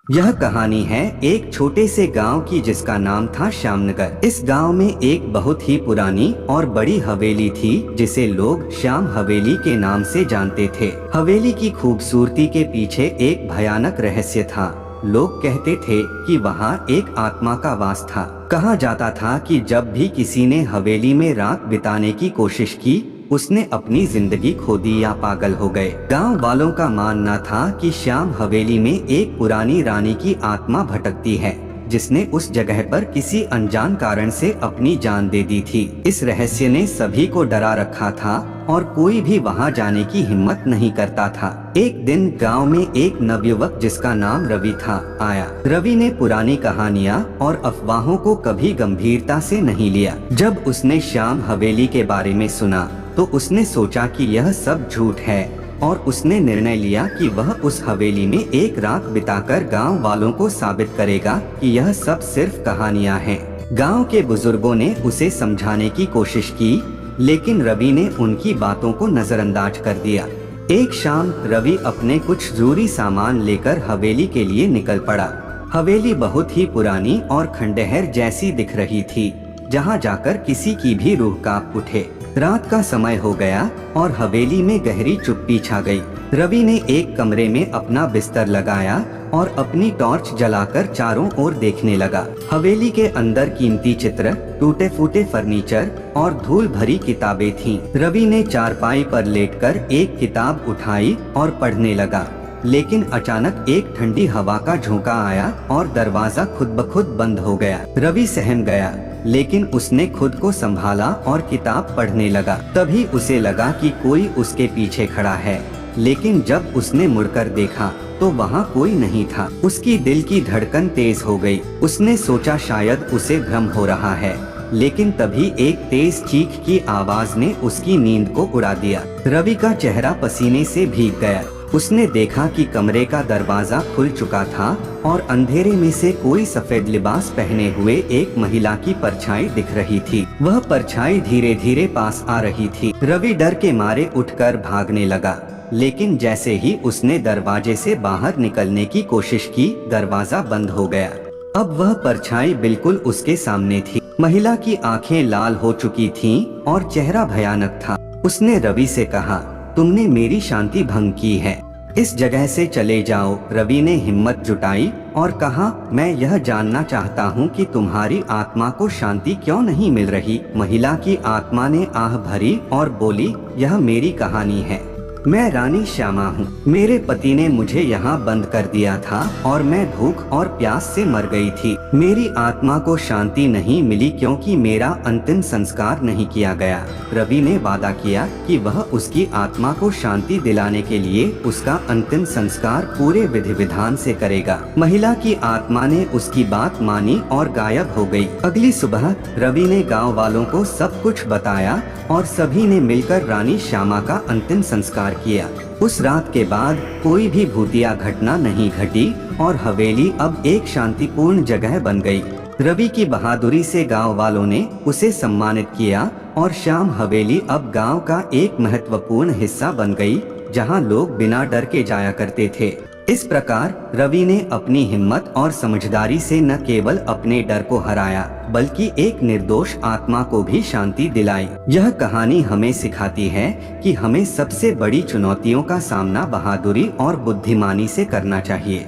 यह कहानी है एक छोटे से गांव की जिसका नाम था श्यामनगर। इस गांव में एक बहुत ही पुरानी और बड़ी हवेली थी जिसे लोग श्याम हवेली के नाम से जानते थे। हवेली की खूबसूरती के पीछे एक भयानक रहस्य था। लोग कहते थे कि वहाँ एक आत्मा का वास था। कहा जाता था कि जब भी किसी ने हवेली में रात बिताने की कोशिश की उसने अपनी जिंदगी खो दी या पागल हो गए। गांव वालों का मानना था कि श्याम हवेली में एक पुरानी रानी की आत्मा भटकती है जिसने उस जगह पर किसी अनजान कारण से अपनी जान दे दी थी। इस रहस्य ने सभी को डरा रखा था और कोई भी वहां जाने की हिम्मत नहीं करता था। एक दिन गांव में एक नवयुवक जिसका नाम रवि था आया। रवि ने पुरानी कहानियां और अफवाहों को कभी गंभीरता से नहीं लिया। जब उसने श्याम हवेली के बारे में सुना तो उसने सोचा कि यह सब झूठ है और उसने निर्णय लिया कि वह उस हवेली में एक रात बिताकर गांव वालों को साबित करेगा कि यह सब सिर्फ कहानियां हैं। गांव के बुजुर्गों ने उसे समझाने की कोशिश की लेकिन रवि ने उनकी बातों को नजरअंदाज कर दिया। एक शाम रवि अपने कुछ जरूरी सामान लेकर हवेली के लिए निकल पड़ा। हवेली बहुत ही पुरानी और खंडहर जैसी दिख रही थी जहां जाकर किसी की भी रूह कांप उठे। रात का समय हो गया और हवेली में गहरी चुप्पी छा गई। रवि ने एक कमरे में अपना बिस्तर लगाया और अपनी टॉर्च जलाकर चारों ओर देखने लगा। हवेली के अंदर कीमती चित्र, टूटे फूटे फर्नीचर और धूल भरी किताबें थीं। रवि ने चारपाई पर लेटकर एक किताब उठाई और पढ़ने लगा, लेकिन अचानक एक ठंडी हवा का झोंका आया और दरवाजा खुद ब खुद बंद हो गया। रवि सहम गया लेकिन उसने खुद को संभाला और किताब पढ़ने लगा। तभी उसे लगा कि कोई उसके पीछे खड़ा है, लेकिन जब उसने मुड़कर देखा तो वहाँ कोई नहीं था। उसकी दिल की धड़कन तेज हो गई। उसने सोचा शायद उसे भ्रम हो रहा है, लेकिन तभी एक तेज चीख की आवाज ने उसकी नींद को उड़ा दिया। रवि का चेहरा पसीने से भीग गया। उसने देखा कि कमरे का दरवाजा खुल चुका था और अंधेरे में से कोई सफेद लिबास पहने हुए एक महिला की परछाई दिख रही थी। वह परछाई धीरे धीरे पास आ रही थी। रवि डर के मारे उठकर भागने लगा, लेकिन जैसे ही उसने दरवाजे से बाहर निकलने की कोशिश की, दरवाजा बंद हो गया। अब वह परछाई बिल्कुल उसके सामने थी। महिला की आंखें लाल हो चुकी थीं और चेहरा भयानक था। उसने रवि से कहा, तुमने मेरी शांति भंग की है, इस जगह से चले जाओ। रवि ने हिम्मत जुटाई और कहा, मैं यह जानना चाहता हूँ कि तुम्हारी आत्मा को शांति क्यों नहीं मिल रही। महिला की आत्मा ने आह भरी और बोली, यह मेरी कहानी है। मैं रानी श्यामा हूँ। मेरे पति ने मुझे यहाँ बंद कर दिया था और मैं भूख और प्यास से मर गई थी। मेरी आत्मा को शांति नहीं मिली क्योंकि मेरा अंतिम संस्कार नहीं किया गया। रवि ने वादा किया कि वह उसकी आत्मा को शांति दिलाने के लिए उसका अंतिम संस्कार पूरे विधि विधान से करेगा। महिला की आत्मा ने उसकी बात मानी और गायब हो गई। अगली सुबह रवि ने गाँव वालों को सब कुछ बताया और सभी ने मिलकर रानी श्यामा का अंतिम संस्कार किया। उस रात के बाद कोई भी भूतिया घटना नहीं घटी और हवेली अब एक शांतिपूर्ण जगह बन गई। रवि की बहादुरी से गांव वालों ने उसे सम्मानित किया और श्याम हवेली अब गांव का एक महत्वपूर्ण हिस्सा बन गई जहां लोग बिना डर के जाया करते थे। इस प्रकार रवि ने अपनी हिम्मत और समझदारी से न केवल अपने डर को हराया बल्कि एक निर्दोष आत्मा को भी शांति दिलाई। यह कहानी हमें सिखाती है कि हमें सबसे बड़ी चुनौतियों का सामना बहादुरी और बुद्धिमानी से करना चाहिए।